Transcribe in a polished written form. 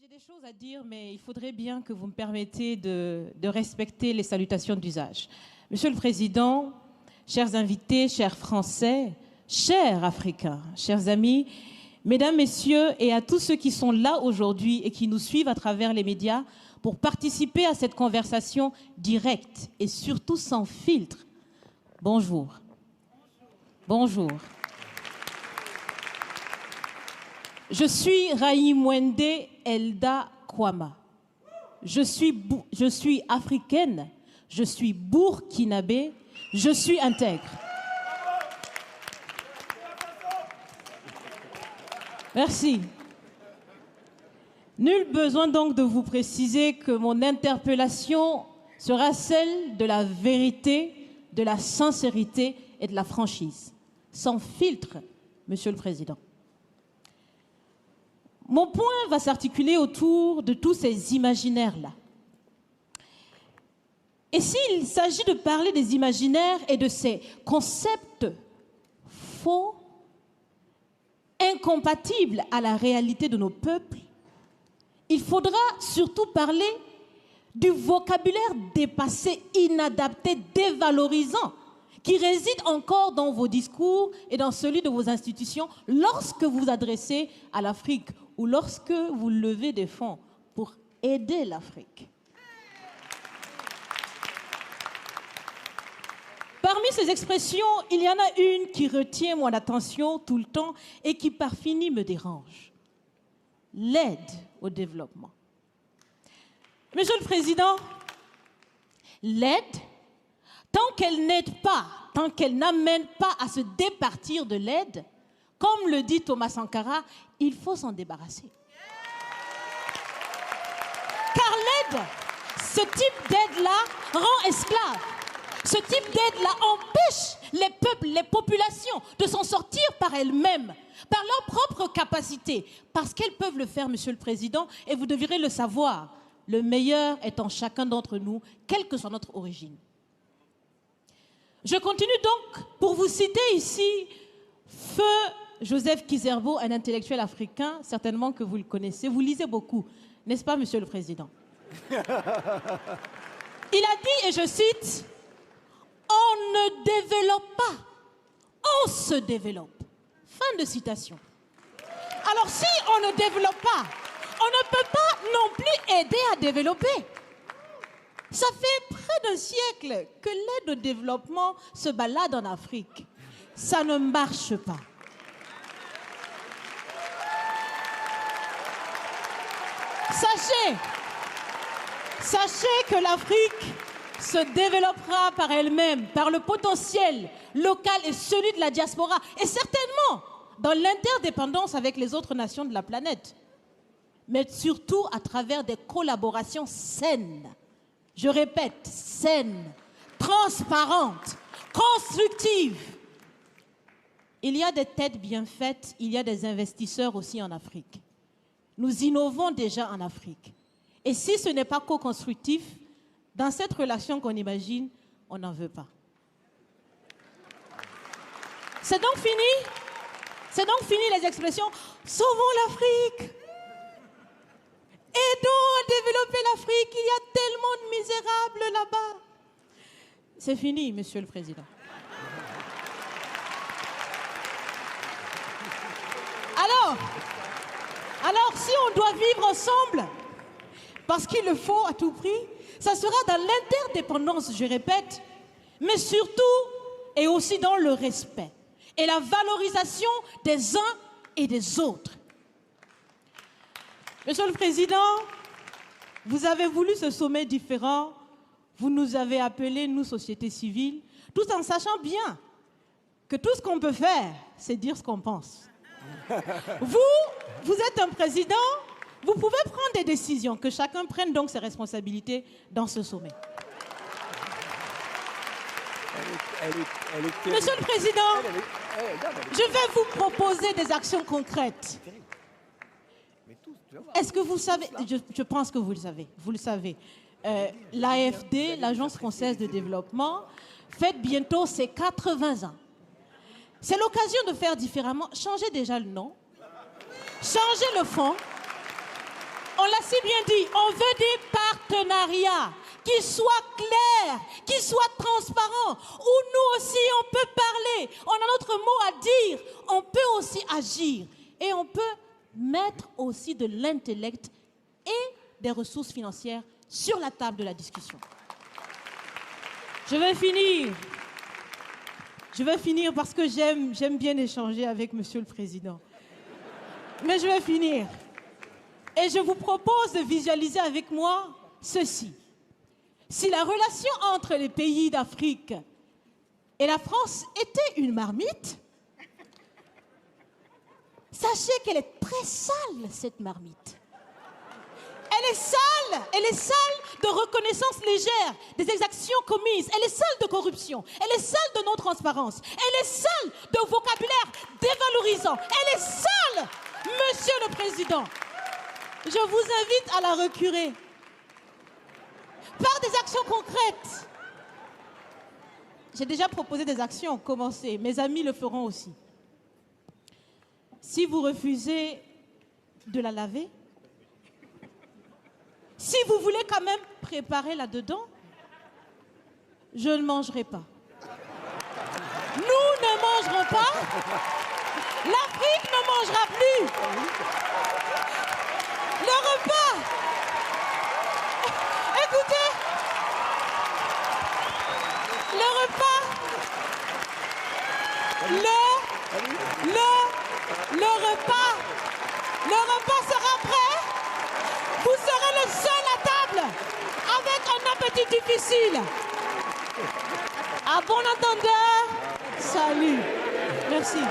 J'ai des choses à dire, mais il faudrait bien que vous me permettiez de respecter les salutations d'usage. Monsieur le Président, chers invités, chers Français, chers Africains, chers amis, Mesdames, Messieurs, et à tous ceux qui sont là aujourd'hui et qui nous suivent à travers les médias pour participer à cette conversation directe et surtout sans filtre. Bonjour. Bonjour. Je suis Raïmwende Elda Kwama. Je suis africaine, je suis burkinabé, je suis intègre. Merci. Nul besoin donc de vous préciser que mon interpellation sera celle de la vérité, de la sincérité et de la franchise. Sans filtre, Monsieur le Président. Mon point va s'articuler autour de tous ces imaginaires-là. Et s'il s'agit de parler des imaginaires et de ces concepts faux, incompatibles à la réalité de nos peuples, il faudra surtout parler du vocabulaire dépassé, inadapté, dévalorisant, qui réside encore dans vos discours et dans celui de vos institutions lorsque vous vous adressez à l'Afrique ou lorsque vous levez des fonds pour aider l'Afrique. Parmi ces expressions, il y en a une qui retient mon attention tout le temps et qui par fini me dérange. L'aide au développement. Monsieur le Président, l'aide, tant qu'elle n'aide pas, tant qu'elle n'amène pas à se départir de l'aide, comme le dit Thomas Sankara, il faut s'en débarrasser. Car l'aide, ce type d'aide-là rend esclave. Ce type d'aide-là empêche les peuples, les populations de s'en sortir par elles-mêmes, par leur propre capacité, parce qu'elles peuvent le faire, Monsieur le Président, et vous devrez le savoir, le meilleur est en chacun d'entre nous, quelle que soit notre origine. Je continue donc pour vous citer ici Feu Joseph Kizerbo, un intellectuel africain, certainement que vous le connaissez. Vous lisez beaucoup, n'est-ce pas, Monsieur le Président? Il a dit, et je cite, « On ne développe pas, on se développe. » Fin de citation. Alors si on ne développe pas, on ne peut pas non plus aider à développer. Ça fait près d'un siècle que l'aide au développement se balade en Afrique. Ça ne marche pas. Sachez que l'Afrique se développera par elle-même, par le potentiel local et celui de la diaspora, et certainement dans l'interdépendance avec les autres nations de la planète, mais surtout à travers des collaborations saines. Je répète, saines, transparentes, constructives. Il y a des têtes bien faites, il y a des investisseurs aussi en Afrique. Nous innovons déjà en Afrique. Et si ce n'est pas co-constructif, dans cette relation qu'on imagine, on n'en veut pas. C'est donc fini? C'est donc fini les expressions « Sauvons l'Afrique ». Aidons à développer l'Afrique, il y a tellement de misérables là-bas. C'est fini, Monsieur le Président. Alors, si on doit vivre ensemble, parce qu'il le faut à tout prix, ça sera dans l'interdépendance, je répète, mais surtout et aussi dans le respect et la valorisation des uns et des autres. Monsieur le Président, vous avez voulu ce sommet différent, vous nous avez appelés, nous, société civile, tout en sachant bien que tout ce qu'on peut faire, c'est dire ce qu'on pense. Vous êtes un président, vous pouvez prendre des décisions, que chacun prenne donc ses responsabilités dans ce sommet. Monsieur le Président, je vais vous proposer des actions concrètes. Est-ce que vous savez, je pense que vous le savez, l'AFD, l'Agence française de développement, fête bientôt ses 80 ans. C'est l'occasion de faire différemment. Changez déjà le nom, changez le fond, On l'a si bien dit, on veut des partenariats qui soient clairs, qui soient transparents, où nous aussi on peut parler, on a notre mot à dire, on peut aussi agir et on peut mettre aussi de l'intellect et des ressources financières sur la table de la discussion. Je vais finir parce que j'aime bien échanger avec Monsieur le Président. Mais je vais finir. Et je vous propose de visualiser avec moi ceci. Si la relation entre les pays d'Afrique et la France était une marmite, sachez qu'elle est très sale, cette marmite. Elle est sale de reconnaissance légère des exactions commises. Elle est sale de corruption. Elle est sale de non-transparence. Elle est sale de vocabulaire dévalorisant. Elle est sale, Monsieur le Président. Je vous invite à la recurer par des actions concrètes. J'ai déjà proposé des actions, commencez. Mes amis le feront aussi. Si vous refusez de la laver, si vous voulez quand même préparer là-dedans, je ne mangerai pas. Nous ne mangerons pas. L'Afrique ne mangera plus. Le repas. Écoutez. Le repas. Le repas sera prêt. Vous serez le seul à table avec un appétit difficile. À bon entendeur, salut. Merci.